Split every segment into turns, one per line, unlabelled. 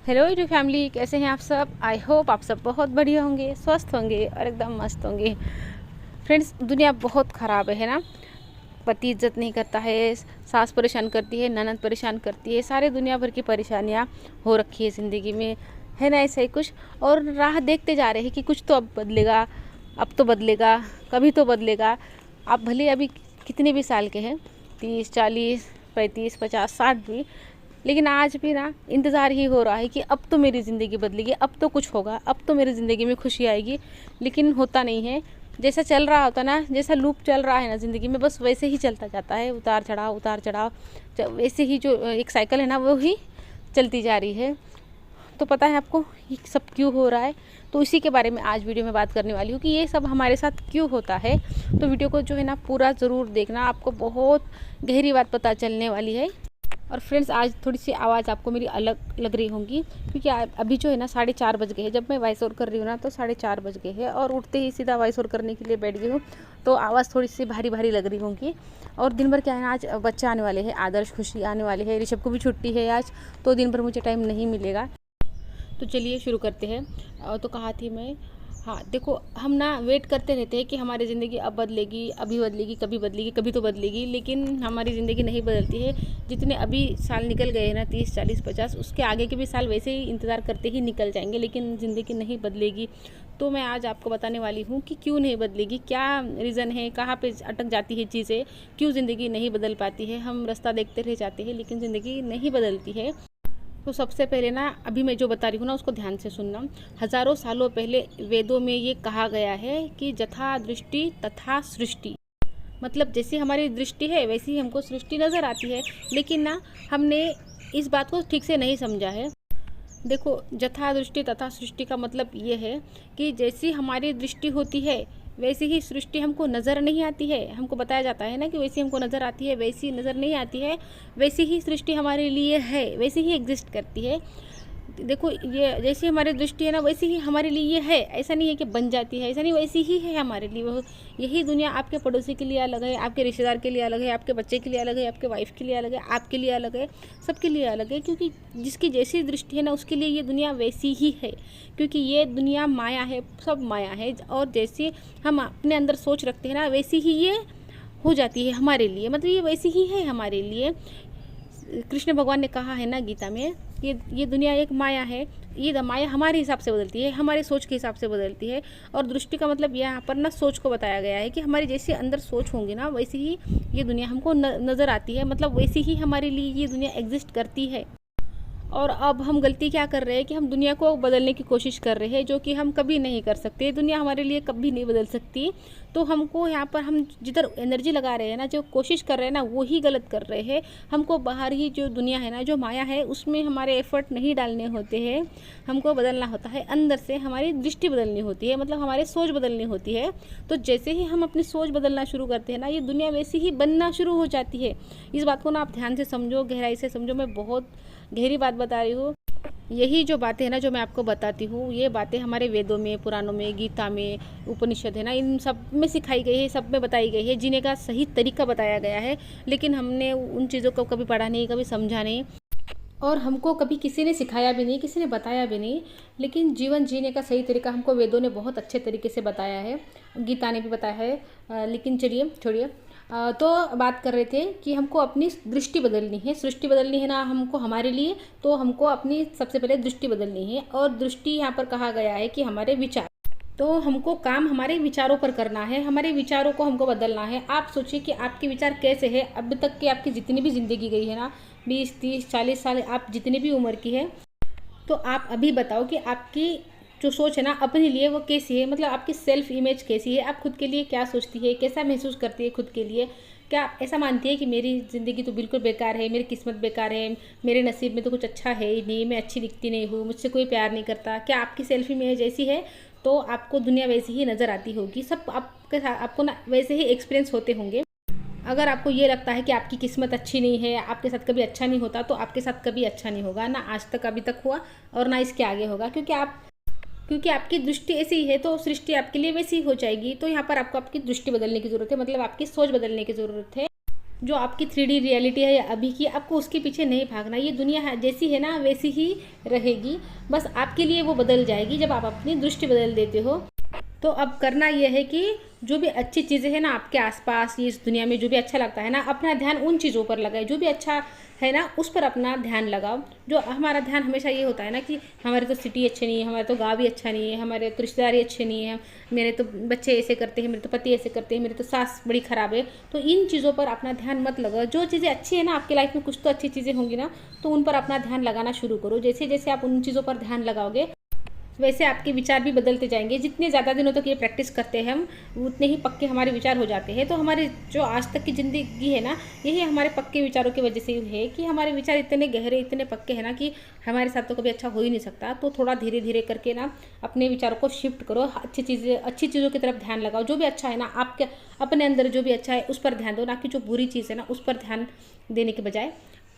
Hello YouTube family, कैसे हैं आप सब। आई होप आप सब बहुत बढ़िया होंगे, स्वस्थ होंगे और एकदम मस्त होंगे। फ्रेंड्स, दुनिया बहुत ख़राब है ना। पति इज्जत नहीं करता है, सास परेशान करती है, ननद परेशान करती है, सारे दुनिया भर की परेशानियाँ हो रखी है ज़िंदगी में, है ना। ऐसा ही कुछ और राह देखते जा रहे हैं कि कुछ तो अब बदलेगा, अब तो बदलेगा, कभी तो बदलेगा। आप भले अभी कितने भी साल के हैं, 30, 40, 35, 50, 60 भी, लेकिन आज भी ना इंतज़ार ही हो रहा है कि अब तो मेरी ज़िंदगी बदलेगी, अब तो कुछ होगा, अब तो मेरी ज़िंदगी में खुशी आएगी। लेकिन होता नहीं है। जैसा चल रहा होता ना, जैसा लूप चल रहा है ना ज़िंदगी में, बस वैसे ही चलता जाता है, उतार चढ़ाव उतार चढ़ाव। वैसे ही जो एक साइकिल है ना, वो ही चलती जा रही है। तो पता है आपको ये सब क्यों हो रहा है? तो इसी के बारे में आज वीडियो में बात करने वाली हूँ कि ये सब हमारे साथ क्यों होता है। तो वीडियो को जो है ना पूरा ज़रूर देखना, आपको बहुत गहरी बात पता चलने वाली है। और फ्रेंड्स, आज थोड़ी सी आवाज़ आपको मेरी अलग लग रही होंगी, क्योंकि अभी जो है ना 4:30 बज गए हैं। जब मैं वॉइस ओवर कर रही हूँ ना तो 4:30 बज गए हैं, और उठते ही सीधा वॉइस ओवर करने के लिए बैठ गई हूँ, तो आवाज़ थोड़ी सी भारी भारी लग रही होंगी। और दिन भर क्या है ना, आज बच्चे आने वाले हैं, आदर्श, खुशी आने वाले हैं, ऋषभ को भी छुट्टी है आज, तो दिन भर मुझे टाइम नहीं मिलेगा। तो चलिए शुरू करते हैं। तो कहा थी मैं, हाँ देखो, हम ना वेट करते रहते हैं कि हमारी ज़िंदगी अब बदलेगी, अभी बदलेगी, कभी बदलेगी, कभी तो बदलेगी, लेकिन हमारी ज़िंदगी नहीं बदलती है। जितने अभी साल निकल गए हैं ना, 30, 40, 50, उसके आगे के भी साल वैसे ही इंतज़ार करते ही निकल जाएंगे, लेकिन ज़िंदगी नहीं बदलेगी। तो मैं आज आपको बताने वाली हूँ कि क्यों नहीं बदलेगी, क्या रीज़न है, कहाँ पे अटक जाती है चीज़ें, क्यों ज़िंदगी नहीं बदल पाती है। हम रास्ता देखते रह जाते हैं लेकिन ज़िंदगी नहीं बदलती है। तो सबसे पहले ना, अभी मैं जो बता रही हूँ ना उसको ध्यान से सुनना। हजारों सालों पहले वेदों में ये कहा गया है कि जथा दृष्टि तथा सृष्टि, मतलब जैसी हमारी दृष्टि है वैसी हमको सृष्टि नज़र आती है। लेकिन ना, हमने इस बात को ठीक से नहीं समझा है। देखो, जथा दृष्टि तथा सृष्टि का मतलब ये है कि जैसी हमारी दृष्टि होती है वैसी ही सृष्टि हमको नज़र नहीं आती है। हमको बताया जाता है ना कि वैसी हमको नज़र आती है, वैसी नज़र नहीं आती है। वैसी ही सृष्टि हमारे लिए है, वैसी ही एग्जिस्ट करती है। देखो, ये जैसी हमारी दृष्टि है ना वैसी ही हमारे लिए ये है। ऐसा नहीं है कि बन जाती है, ऐसा नहीं, वैसी ही है हमारे लिए वो। यही दुनिया आपके पड़ोसी के लिए अलग है, आपके रिश्तेदार के लिए अलग है, आपके बच्चे के लिए अलग है, आपके वाइफ के लिए अलग है, आपके लिए अलग है, सबके लिए अलग है। क्योंकि जिसकी जैसी दृष्टि है ना उसके लिए ये दुनिया वैसी ही है। क्योंकि ये दुनिया माया है, सब माया है। और जैसे हम अपने अंदर सोच रखते हैं ना वैसी ही ये हो जाती है हमारे लिए, मतलब ये वैसी ही है हमारे लिए। कृष्ण भगवान ने कहा है ना गीता में, ये दुनिया एक माया है। ये माया हमारे हिसाब से बदलती है, हमारे सोच के हिसाब से बदलती है। और दृष्टि का मतलब यहाँ पर ना सोच को बताया गया है कि हमारी जैसे अंदर सोच होंगी ना वैसी ही ये दुनिया हमको नज़र आती है, मतलब वैसी ही हमारे लिए ये दुनिया एग्जिस्ट करती है। और अब हम गलती क्या कर रहे हैं कि हम दुनिया को बदलने की कोशिश कर रहे हैं, जो कि हम कभी नहीं कर सकते। दुनिया हमारे लिए कभी नहीं बदल सकती। तो हमको यहाँ पर हम जिधर एनर्जी लगा रहे हैं ना, जो कोशिश कर रहे हैं ना, वो ही गलत कर रहे हैं। हमको बाहर ही जो दुनिया है ना, जो माया है, उसमें हमारे एफर्ट नहीं डालने होते हैं। हमको बदलना होता है अंदर से, हमारी दृष्टि बदलनी होती है, मतलब हमारी सोच बदलनी होती है। तो जैसे ही हम अपनी सोच बदलना शुरू करते हैं ना, ये दुनिया वैसी ही बनना शुरू हो जाती है। इस बात को ना आप ध्यान से समझो, गहराई से समझो। मैं बहुत गहरी बात बता रही हूँ। यही जो बातें हैं ना जो मैं आपको बताती हूँ, ये बातें हमारे वेदों में, पुराणों में, गीता में, उपनिषद है ना, इन सब में सिखाई गई है, सब में बताई गई है। जीने का सही तरीका बताया गया है। लेकिन हमने उन चीज़ों को कभी पढ़ा नहीं, कभी समझा नहीं, और हमको कभी किसी ने सिखाया भी नहीं, किसी ने बताया भी नहीं। लेकिन जीवन जीने का सही तरीका हमको वेदों ने बहुत अच्छे तरीके से बताया है, गीता ने भी बताया है। लेकिन चलिए छोड़िए। तो बात कर रहे थे कि हमको अपनी दृष्टि बदलनी है, सृष्टि बदलनी है ना हमको हमारे लिए। तो हमको अपनी सबसे पहले दृष्टि बदलनी है, और दृष्टि यहाँ पर कहा गया है कि हमारे विचार। तो हमको काम हमारे विचारों पर करना है, हमारे विचारों को हमको बदलना है। आप सोचिए कि आपके विचार कैसे हैं। अब तक की आपकी जितनी भी ज़िंदगी गई है ना, 20, 30, 40 साल, आप जितनी भी उम्र की है, तो आप अभी बताओ कि आपकी जो सोच है ना अपने लिए वो कैसी है, मतलब आपकी सेल्फ इमेज कैसी है, आप खुद के लिए क्या सोचती है, कैसा महसूस करती है खुद के लिए। क्या आप ऐसा मानती है कि मेरी ज़िंदगी तो बिल्कुल बेकार है, मेरी किस्मत बेकार है, मेरे नसीब में तो कुछ अच्छा है ही नहीं, मैं अच्छी दिखती नहीं हूँ, मुझसे कोई प्यार नहीं करता। क्या आपकी सेल्फ इमेज ऐसी है? तो आपको दुनिया वैसी ही नज़र आती होगी, सब आपके साथ आपको ना वैसे ही एक्सपीरियंस होते होंगे। अगर आपको ये लगता है कि आपकी किस्मत अच्छी नहीं है, आपके साथ कभी अच्छा नहीं होता, तो आपके साथ कभी अच्छा नहीं होगा ना, आज तक अभी तक हुआ और ना इसके आगे होगा। क्योंकि आपकी दृष्टि ऐसी ही है तो सृष्टि आपके लिए वैसी ही हो जाएगी। तो यहाँ पर आपको आपकी दृष्टि बदलने की ज़रूरत है, मतलब आपकी सोच बदलने की ज़रूरत है। जो आपकी 3D रियलिटी है या अभी की, आपको उसके पीछे नहीं भागना। ये दुनिया है जैसी है ना वैसी ही रहेगी, बस आपके लिए वो बदल जाएगी जब आप अपनी दृष्टि बदल देते हो। तो अब करना यह है कि जो भी अच्छी चीज़ें हैं ना आपके आसपास, ये इस दुनिया में जो भी अच्छा लगता है ना, अपना ध्यान उन चीज़ों पर लगाए। जो भी अच्छा है ना उस पर अपना ध्यान लगाओ। जो हमारा ध्यान हमेशा ये होता है ना कि हमारे तो सिटी अच्छी नहीं है, हमारे तो गाँव भी अच्छा नहीं है, हमारे तो रिश्तेदारी अच्छे नहीं है, मेरे तो बच्चे ऐसे करते हैं, मेरे तो पति ऐसे करते हैं, मेरी तो सास बड़ी ख़राब है। तो इन चीज़ों पर अपना ध्यान मत लगाओ। जो चीज़ें अच्छी है ना आपकी लाइफ में, कुछ तो अच्छी चीज़ें होंगी ना, तो उन पर अपना ध्यान लगाना शुरू करो। जैसे जैसे आप उन चीज़ों पर ध्यान लगाओगे वैसे आपके विचार भी बदलते जाएंगे। जितने ज़्यादा दिनों तक ये प्रैक्टिस करते हैं हम, उतने ही पक्के हमारे विचार हो जाते हैं। तो हमारे जो आज तक की ज़िंदगी है ना, यही हमारे पक्के विचारों की वजह से है कि हमारे विचार इतने गहरे, इतने पक्के हैं ना कि हमारे साथ तो कभी अच्छा हो ही नहीं सकता। तो थोड़ा धीरे धीरे करके ना अपने विचारों को शिफ्ट करो, अच्छी चीज़ों की तरफ ध्यान लगाओ। जो भी अच्छा है ना आपके अपने अंदर, जो भी अच्छा है उस पर ध्यान दो, ना कि जो बुरी चीज़ है ना उस पर ध्यान देने के बजाय।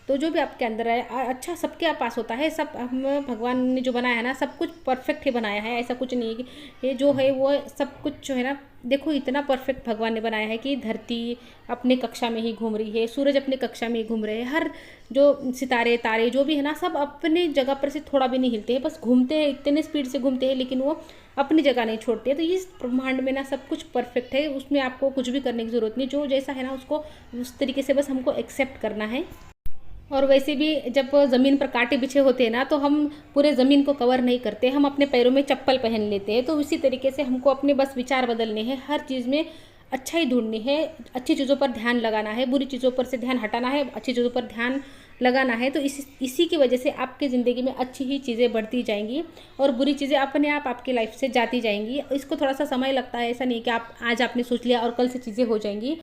तो जो भी आपके अंदर है अच्छा सबके पास होता है। सब हम भगवान ने जो बनाया है ना, सब कुछ परफेक्ट ही बनाया है। ऐसा कुछ नहीं है कि ये जो है वो सब कुछ जो है ना, देखो इतना परफेक्ट भगवान ने बनाया है कि धरती अपने कक्षा में ही घूम रही है, सूरज अपने कक्षा में ही घूम रहे हैं, हर जो सितारे तारे जो भी है ना सब अपने जगह पर से थोड़ा भी नहीं हिलते हैं, बस घूमते हैं, इतने स्पीड से घूमते हैं, लेकिन वो अपनी जगह नहीं छोड़ते। तो इस ब्रह्मांड में ना सब कुछ परफेक्ट है, उसमें आपको कुछ भी करने की ज़रूरत नहीं। जो जैसा है ना उसको उस तरीके से बस हमको एक्सेप्ट करना है। और वैसे भी जब ज़मीन पर कांटे बिछे होते हैं ना, तो हम पूरे ज़मीन को कवर नहीं करते, हम अपने पैरों में चप्पल पहन लेते हैं। तो इसी तरीके से हमको अपने बस विचार बदलने हैं, हर चीज़ में अच्छाई ढूंढनी है, अच्छी चीज़ों पर ध्यान लगाना है, बुरी चीज़ों पर से ध्यान हटाना है, अच्छी चीज़ों पर ध्यान लगाना है। तो इसी की वजह से आपकी ज़िंदगी में अच्छी ही चीज़ें बढ़ती जाएंगी और बुरी चीज़ें अपने आप आपकी लाइफ से जाती जाएंगी। इसको थोड़ा सा समय लगता है, ऐसा नहीं कि आप आज आपने सोच लिया और कल से चीज़ें हो जाएंगी,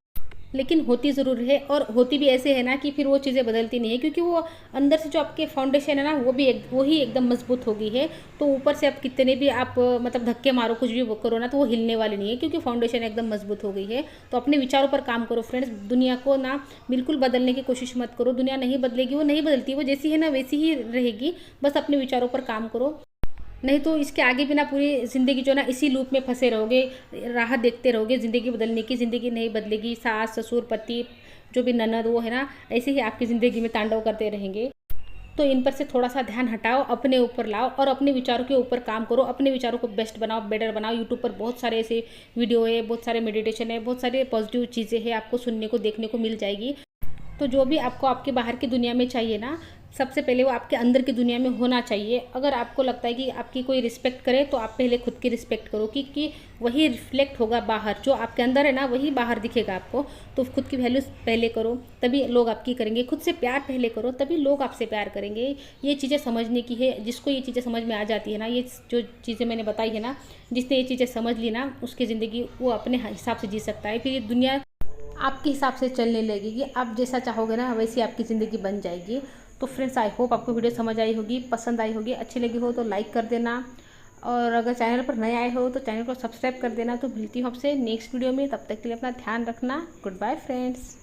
लेकिन होती ज़रूर है। और होती भी ऐसे है ना कि फिर वो चीज़ें बदलती नहीं है, क्योंकि वो अंदर से जो आपके फाउंडेशन है ना वो ही एकदम मजबूत हो गई है। तो ऊपर से आप कितने भी आप मतलब धक्के मारो, कुछ भी वो करो ना, तो वो हिलने वाली नहीं है, क्योंकि फाउंडेशन एकदम मजबूत हो गई है। तो अपने विचारों पर काम करो फ्रेंड्स। दुनिया को ना बिल्कुल बदलने की कोशिश मत करो, दुनिया नहीं बदलेगी, वो नहीं बदलती, वो जैसी है ना वैसी ही रहेगी। बस अपने विचारों पर काम करो, नहीं तो इसके आगे भी ना पूरी ज़िंदगी जो ना इसी लूप में फंसे रहोगे, राह देखते रहोगे ज़िंदगी बदलने की। ज़िंदगी नहीं बदलेगी, सास ससुर पति जो भी ननद वो है ना, ऐसे ही आपकी ज़िंदगी में तांडव करते रहेंगे। तो इन पर से थोड़ा सा ध्यान हटाओ, अपने ऊपर लाओ और अपने विचारों के ऊपर काम करो। अपने विचारों को बेस्ट बनाओ, बेटर बनाओ। यूट्यूब पर बहुत सारे ऐसे वीडियो है, बहुत सारे मेडिटेशन है, बहुत सारे पॉजिटिव चीज़ें हैं, आपको सुनने को देखने को मिल जाएगी। तो जो भी आपको आपके बाहर की दुनिया में चाहिए ना, सबसे पहले वो आपके अंदर की दुनिया में होना चाहिए। अगर आपको लगता है कि आपकी कोई रिस्पेक्ट करे, तो आप पहले खुद की रिस्पेक्ट करो, क्योंकि वही रिफ्लेक्ट होगा बाहर। जो आपके अंदर है ना वही बाहर दिखेगा आपको। तो खुद की वैल्यू पहले करो, तभी लोग आपकी करेंगे। खुद से प्यार पहले करो, तभी लोग आपसे प्यार करेंगे। ये चीज़ें समझने की है। जिसको ये चीज़ें समझ में आ जाती है ना, ये जो चीज़ें मैंने बताई है ना, जिसने ये चीज़ें समझ ली ना, उसकी ज़िंदगी वो अपने हिसाब से जी सकता है। फिर ये दुनिया आपके हिसाब से चलने लगेगी। आप जैसा चाहोगे ना वैसी आपकी ज़िंदगी बन जाएगी। तो फ्रेंड्स, आई होप आपको वीडियो समझ आई होगी, पसंद आई होगी, अच्छी लगी हो तो लाइक कर देना। और अगर चैनल पर नए आए हो तो चैनल को सब्सक्राइब कर देना। तो मिलती हूँ आपसे नेक्स्ट वीडियो में, तब तक के लिए अपना ध्यान रखना। Good bye friends.